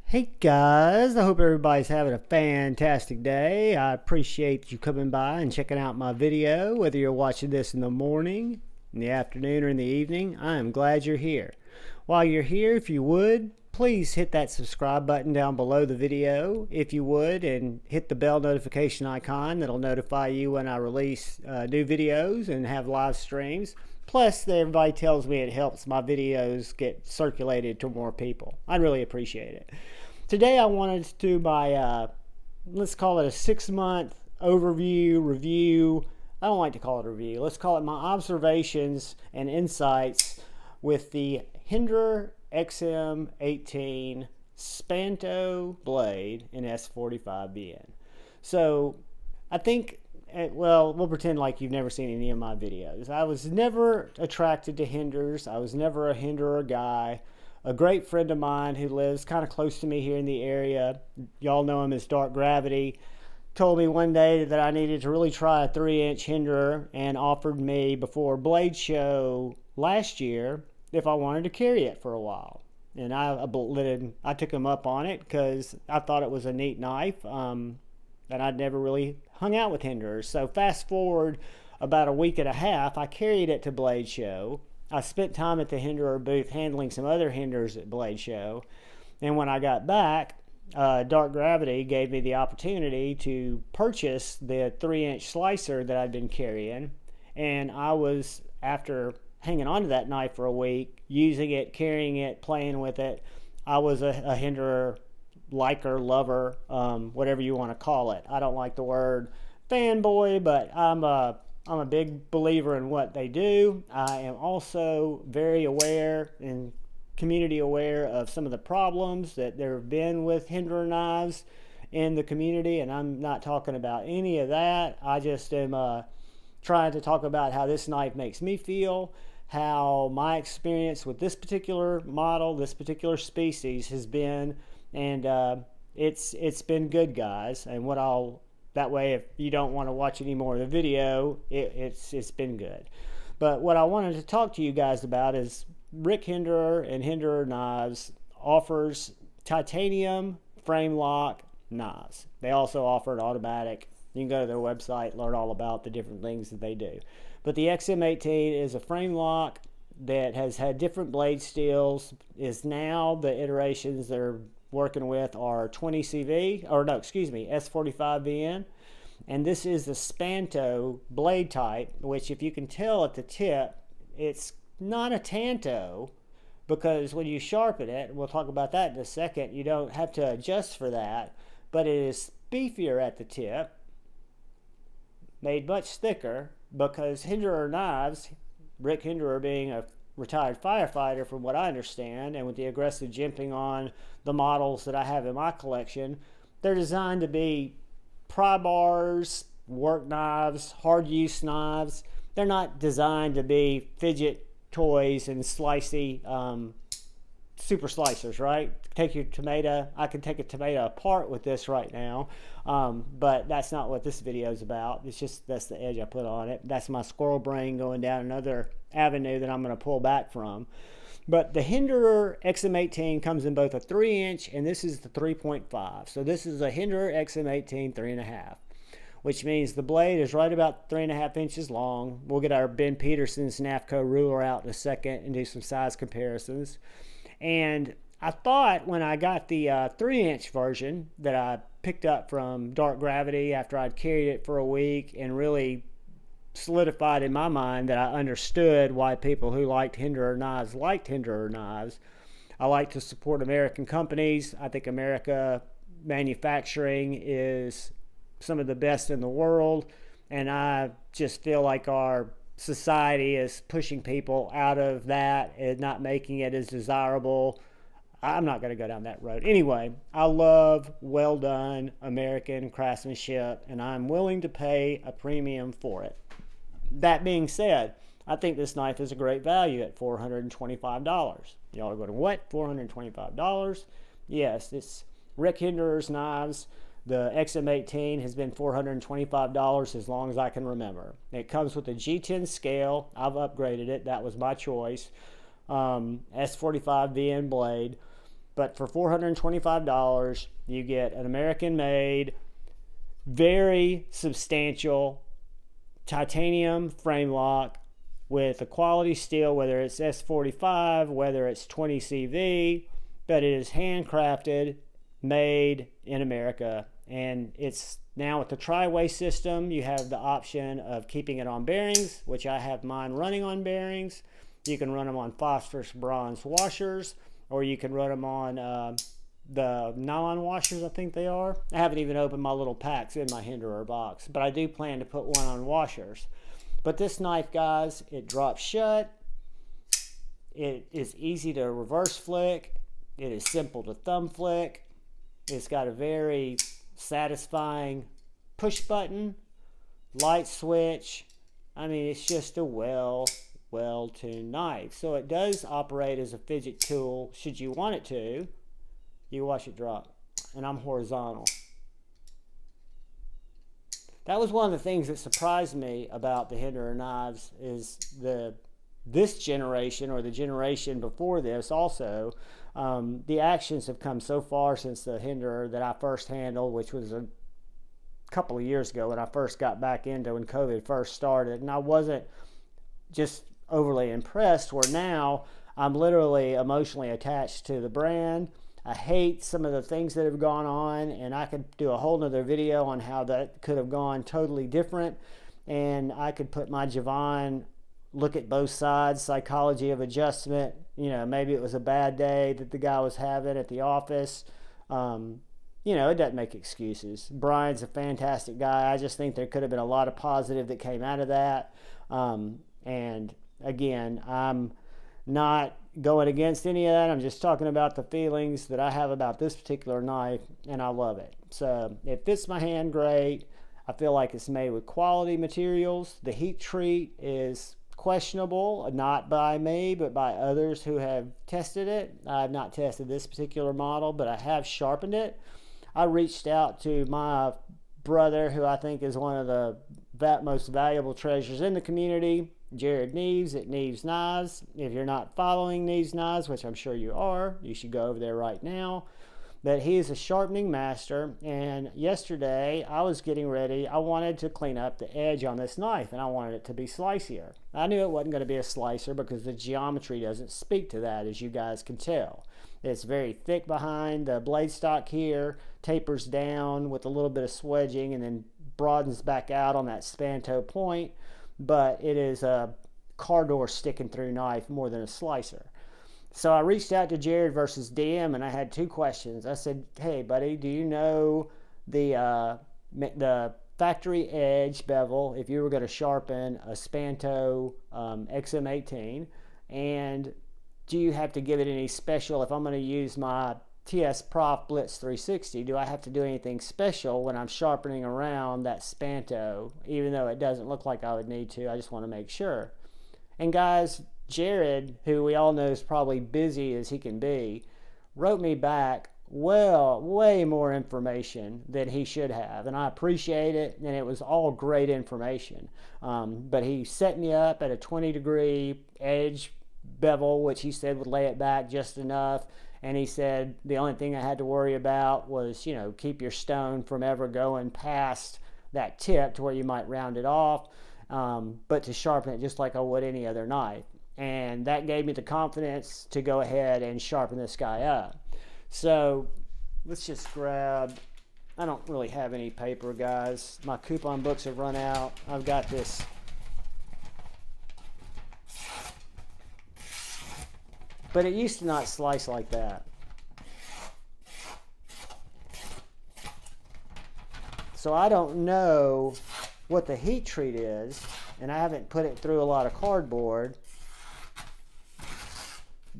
Hey guys, I hope everybody's having a fantastic day. I appreciate you coming by and checking out my video, whether you're watching this in the morning, in the afternoon, or in the evening. I am glad you're here. While you're here, if you would, please hit that subscribe button down below the video, if you would, and hit the bell notification icon that'll notify you when I release new videos and have live streams. Plus, everybody tells me it helps my videos get circulated to more people. I really appreciate it. Today I wanted to do my, let's call it a 6-month overview, review. I don't like to call it a review. Let's call it my observations and insights with the Hinder XM-18 Spanto blade in S45VN. So I think, well, we'll pretend like you've never seen any of my videos. I was never attracted to Hinders. I was never a Hinderer guy. A great friend of mine who lives kind of close to me here in the area, y'all know him as Dark Gravity, told me one day that I needed to really try a 3-inch Hinderer and offered me before Blade Show last year if I wanted to carry it for a while. And I took him up on it because I thought it was a neat knife, and I'd never really hung out with Hinderers. So fast forward about a week and a half, I carried it to Blade Show. I spent time at the Hinderer booth handling some other Hinders at Blade Show. And when I got back, Dark Gravity gave me the opportunity to purchase the 3-inch slicer that I'd been carrying. And I was, after hanging on to that knife for a week, using it, carrying it, playing with it, I was a Hinderer liker, lover, whatever you want to call it. I don't like the word fanboy, but I'm a big believer in what they do. I am also very aware and community aware of some of the problems that there have been with Hinderer knives in the community, and I'm not talking about any of that. I just am trying to talk about how this knife makes me feel, how my experience with this particular model, this particular species has been, and it's been good, guys. And that way, if you don't want to watch any more of the video, it's been good. But what I wanted to talk to you guys about is Rick Hinderer and Hinderer Knives offers titanium frame lock knives. They also offer an automatic. You can go to their website, learn all about the different things that they do. But the XM-18 is a frame lock that has had different blade steels, is now the iterations that are working with are S45VN, and this is the Spanto blade type, which, if you can tell at the tip, it's not a tanto, because when you sharpen it, we'll talk about that in a second, you don't have to adjust for that, but it is beefier at the tip, made much thicker, because Hinderer knives, Rick Hinderer being a retired firefighter from what I understand, and with the aggressive jimping on the models that I have in my collection, they're designed to be pry bars, work knives, hard use knives. They're not designed to be fidget toys and slicey super slicers, right? Take your tomato. I can take a tomato apart with this right now, but that's not what this video is about. It's just, that's the edge I put on it. That's my squirrel brain going down another avenue that I'm going to pull back from. But the Hinderer XM-18 comes in both a 3-inch, and this is the 3.5. So this is a Hinderer XM-18 3.5, which means the blade is right about 3.5 inches long. We'll get our Ben Peterson's NAFCO ruler out in a second and do some size comparisons. And I thought when I got the 3-inch version that I picked up from Dark Gravity after I'd carried it for a week and really solidified in my mind that I understood why people who liked Hinderer knives. I like to support American companies. I think America manufacturing is some of the best in the world, and I just feel like our society is pushing people out of that and not making it as desirable. I'm not going to go down that road. Anyway, I love well done American craftsmanship, and I'm willing to pay a premium for it. That being said, I think this knife is a great value at $425. Y'all are going, what? $425? Yes, it's Rick Hinderer's knives. The XM-18 has been $425 as long as I can remember. It comes with a G10 scale. I've upgraded it. That was my choice. S45VN blade. But for $425, you get an American-made, very substantial titanium frame lock with a quality steel, whether it's S45, whether it's 20CV, but it is handcrafted, made in America. And it's now with the tri-way system, you have the option of keeping it on bearings, which I have mine running on bearings. You can run them on phosphorus bronze washers, or you can run them on the nylon washers, I think they are. I haven't even opened my little packs in my Hinderer box, but I do plan to put one on washers. But this knife, guys, it drops shut. It is easy to reverse flick. It is simple to thumb flick. It's got a very satisfying push button, light switch. I mean, it's just a well-tuned knife. So it does operate as a fidget tool should you want it to. You watch it drop, and I'm horizontal. That was one of the things that surprised me about the Hinderer knives is this generation, or the generation before this also, the actions have come so far since the Hinderer that I first handled, which was a couple of years ago when I first got back into when COVID first started, and I wasn't just overly impressed, where now I'm literally emotionally attached to the brand. I hate some of the things that have gone on, and I could do a whole nother video on how that could have gone totally different, and I could put my Javon, look at both sides, psychology of adjustment. You know, maybe it was a bad day that the guy was having at the office. You know, it doesn't make excuses. Brian's a fantastic guy. I just think there could have been a lot of positive that came out of that. And again, I'm not going against any of that. I'm just talking about the feelings that I have about this particular knife, and I love it. So it fits my hand great. I feel like it's made with quality materials. The heat treat is questionable, not by me, but by others who have tested it. I have not tested this particular model, but I have sharpened it. I reached out to my brother, who I think is one of the most valuable treasures in the community, Jared Neves at Neves Knives. If you're not following Neves Knives, which I'm sure you are, you should go over there right now. But he is a sharpening master, and yesterday I was getting ready. I wanted to clean up the edge on this knife, and I wanted it to be slicier. I knew it wasn't going to be a slicer because the geometry doesn't speak to that, as you guys can tell. It's very thick behind. The blade stock here tapers down with a little bit of swedging and then broadens back out on that Spanto point, but it is a car door sticking through knife more than a slicer. So I reached out to Jared versus DM, and I had two questions. I said, hey, buddy, do you know the factory edge bevel if you were going to sharpen a Spanto XM-18? And do you have to give it any special, if I'm going to use my TS Prof Blitz 360, do I have to do anything special when I'm sharpening around that Spanto, even though it doesn't look like I would need to? I just want to make sure. And guys, Jared, who we all know is probably busy as he can be, wrote me back way more information than he should have, and I appreciate it, and it was all great information. But he set me up at a 20-degree edge bevel, which he said would lay it back just enough, and he said the only thing I had to worry about was, you know, keep your stone from ever going past that tip to where you might round it off, but to sharpen it just like I would any other knife. And that gave me the confidence to go ahead and sharpen this guy up. So let's just grab, I don't really have any paper, guys. My coupon books have run out. I've got this but it used to not slice like that. So I don't know what the heat treat is, and I haven't put it through a lot of cardboard,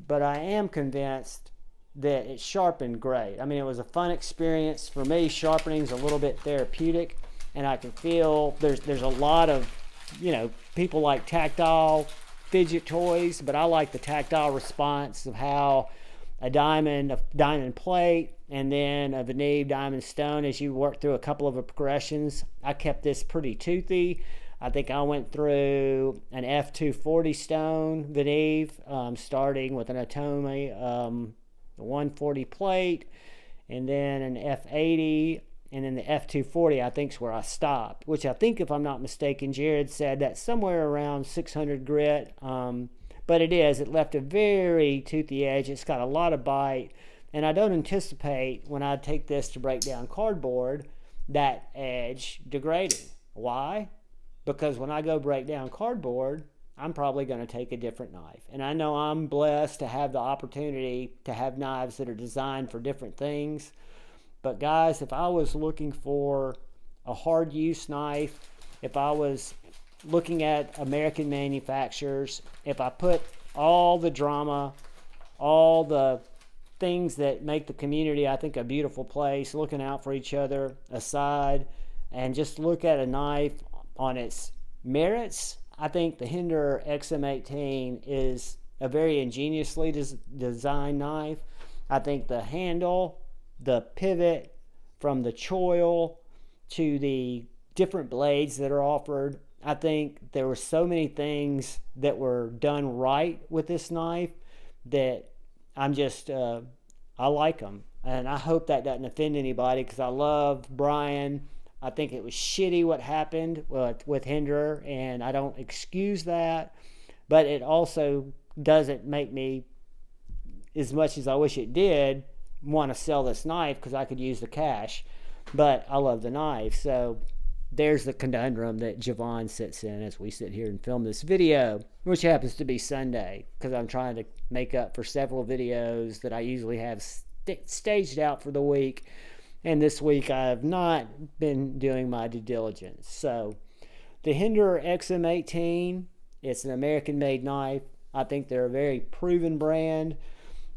but I am convinced that it sharpened great. I mean, it was a fun experience for me. Sharpening is a little bit therapeutic, and I can feel there's a lot of, you know, people like tactile fidget toys, but I like the tactile response of how a diamond plate and then a Veneve diamond stone, as you work through a couple of progressions. I kept this pretty toothy. I think I went through an F240 stone Veneve, starting with an Atomi the 140 plate, and then an F80, and then the F240 I think is where I stopped, which I think, if I'm not mistaken, Jared said that's somewhere around 600 grit. But it left a very toothy edge. It's got a lot of bite, and I don't anticipate when I take this to break down cardboard that edge degrading. Why? Because when I go break down cardboard, I'm probably going to take a different knife. And I know I'm blessed to have the opportunity to have knives that are designed for different things. But guys, if I was looking for a hard use knife, if I was looking at American manufacturers, if I put all the drama, all the things that make the community, I think, a beautiful place, looking out for each other aside, and just look at a knife on its merits, I think the Hinder XM-18 is a very ingeniously designed knife. I think the handle, the pivot from the choil to the different blades that are offered, I think there were so many things that were done right with this knife that I'm just, I like them. And I hope that doesn't offend anybody, because I love Brian. I think it was shitty what happened with Hinderer, and I don't excuse that, but it also doesn't make me, as much as I wish it did, want to sell this knife, because I could use the cash. But I love the knife. So there's the conundrum that Javon sits in as we sit here and film this video, which happens to be Sunday, because I'm trying to make up for several videos that I usually have staged out for the week. And this week I have not been doing my due diligence. So the Hinder XM-18, it's an American-made knife. I think they're a very proven brand.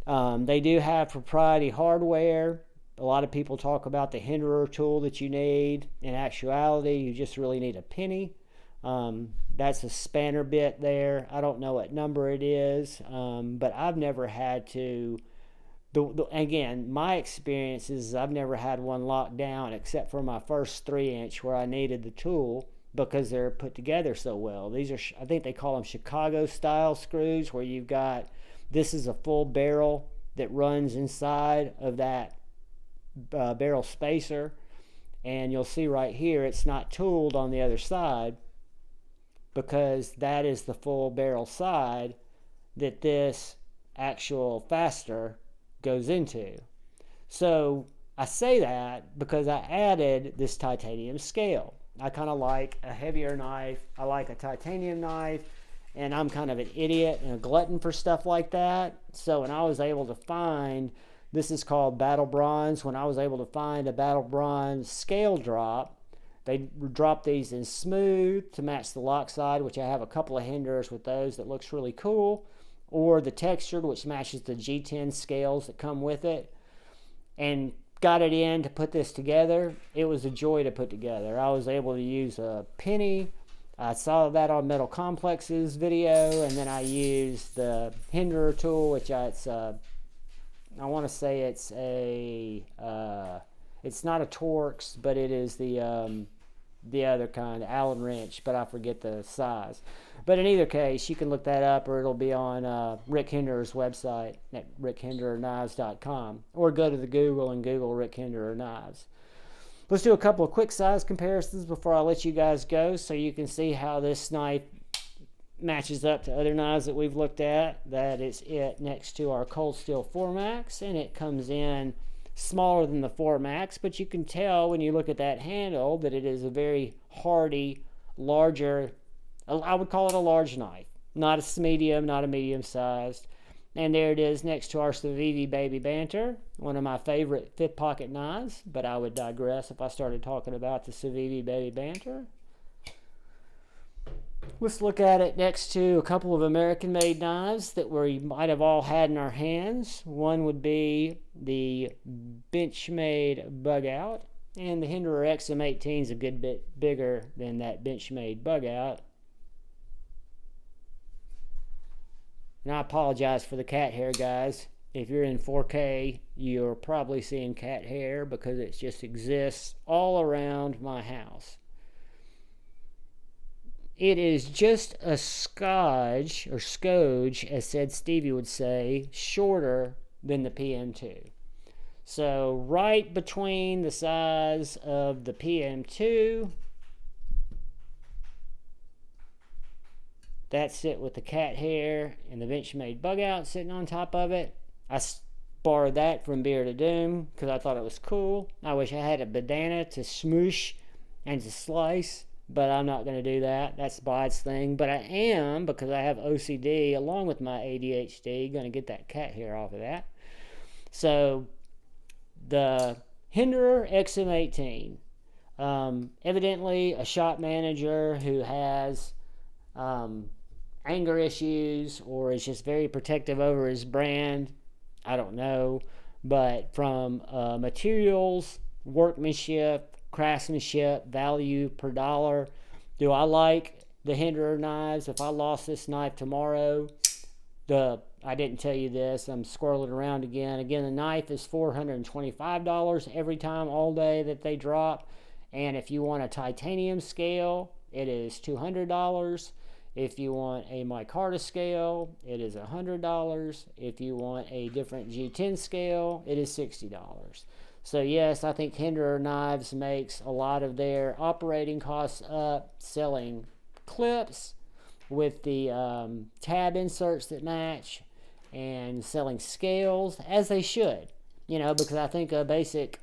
They do have proprietary hardware. A lot of people talk about the Hinderer tool that you need. In actuality, you just really need a penny. That's a spanner bit there. I don't know what number it is, but I've never had to... Again, my experience is I've never had one locked down except for my first 3-inch where I needed the tool, because they're put together so well. These are, I think they call them Chicago style screws, where you've got, this is a full barrel that runs inside of that barrel spacer, and you'll see right here it's not tooled on the other side, because that is the full barrel side that this actual fastener goes into. So I say that because I added this titanium scale. I kind of like a heavier knife. I like a titanium knife, and I'm kind of an idiot and a glutton for stuff like that. So when I was able to find, this is called Battle Bronze, when I was able to find a Battle Bronze scale drop, they drop these in smooth to match the lock side, which I have a couple of Hinderers with those that looks really cool, or the textured, which matches the G10 scales that come with it, and got it in to put this together. It was a joy to put together. I was able to use a penny. I saw that on Metal Complex's video, and then I used the Hinderer tool, which I want to say it's a, it's not a Torx, but it is the other kind, Allen wrench, but I forget the size. But in either case, you can look that up, or it'll be on Rick Hinderer's website at rickhindererknives.com, or go to the Google and Google Rick Hinderer knives. Let's do a couple of quick size comparisons before I let you guys go, so you can see how this knife matches up to other knives that we've looked at. That is it next to our Cold Steel 4MAX, and it comes in smaller than the 4MAX, but you can tell when you look at that handle that it is a very hardy, larger, I would call it a large knife, not a medium, not a medium-sized. And there it is next to our Civivi Baby Banter, one of my favorite fifth pocket knives, but I would digress if I started talking about the Civivi Baby Banter. Let's look at it next to a couple of American-made knives that we might have all had in our hands. One would be the Benchmade Bug Out, and the Hinderer XM-18 is a good bit bigger than that Benchmade Bug Out. And I apologize for the cat hair, guys. If you're in 4K, you're probably seeing cat hair because it just exists all around my house. It is just a scotch, or scotch, as said Stevie would say, shorter than the PM2. So right between the size of the PM2, that's it with the cat hair and the Benchmade bug out sitting on top of it. I borrowed that from Beard of Doom because I thought it was cool. I wish I had a bandana to smoosh and to slice, but I'm not going to do that. That's Bod's thing. But I am, because I have OCD along with my ADHD, going to get that cat hair off of that. So the Hinderer XM-18, evidently a shop manager who has anger issues or is just very protective over his brand. I don't know. But from materials, workmanship, craftsmanship, value per dollar, do I like the Hinderer knives? If I lost this knife tomorrow, I didn't tell you this, I'm squirreling around again. The knife is $425 every time, all day that they drop. And if you want a titanium scale, it is $200. If you want a micarta scale, it is $100. If you want a different G10 scale, it is $60. So yes, I think Hinderer Knives makes a lot of their operating costs up selling clips with the tab inserts that match and selling scales, as they should, because I think a basic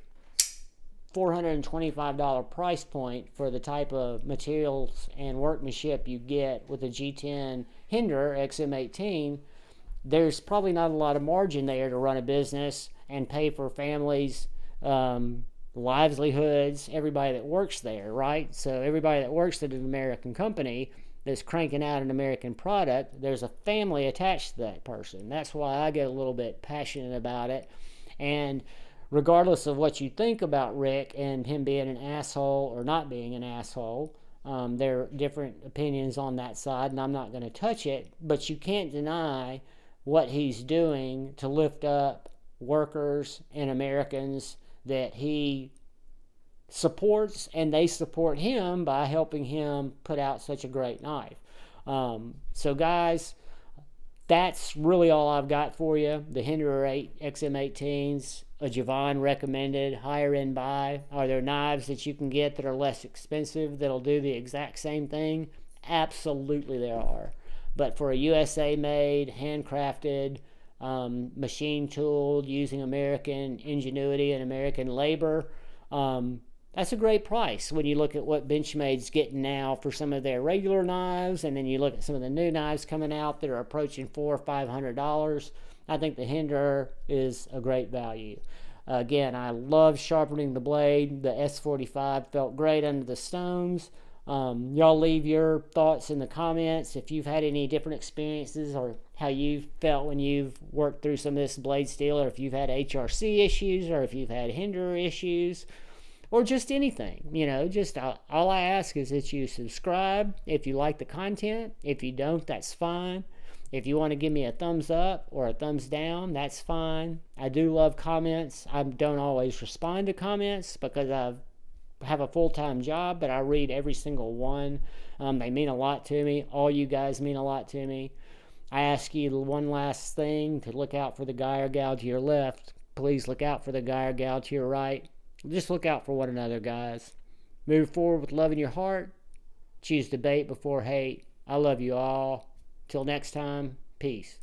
$425 price point for the type of materials and workmanship you get with a G10 Hinderer XM-18, there's probably not a lot of margin there to run a business and pay for families' livelihoods, everybody that works there, right? So everybody that works at an American company that's cranking out an American product, there's a family attached to that person. That's why I get a little bit passionate about it. And regardless of what you think about Rick and him being an asshole or not being an asshole, there are different opinions on that side, and I'm not going to touch it, but you can't deny what he's doing to lift up workers and Americans that he supports, and they support him by helping him put out such a great knife. So guys, that's really all I've got for you. The Hinderer XM-18s, a Javon recommended higher end buy. Are there knives that you can get that are less expensive that'll do the exact same thing? Absolutely there are. But for a USA made, handcrafted, machine tooled, using American ingenuity and American labor, that's a great price when you look at what Benchmade's getting now for some of their regular knives, and then you look at some of the new knives coming out that are approaching $400 or $500. I think the Hinderer is a great value. Again, I love sharpening the blade. The S45 felt great under the stones. Y'all leave your thoughts in the comments if you've had any different experiences or how you've felt when you've worked through some of this blade steel, or if you've had HRC issues, or if you've had Hinderer issues, or just anything. Just all I ask is that you subscribe if you like the content. If you don't, that's fine. If you want to give me a thumbs up or a thumbs down, that's fine. I do love comments. I don't always respond to comments because I have a full-time job, but I read every single one. They mean a lot to me. All you guys mean a lot to me. I ask you one last thing, to look out for the guy or gal to your left. Please look out for the guy or gal to your right. Just look out for one another, guys. Move forward with love in your heart. Choose debate before hate. I love you all. Till next time, peace.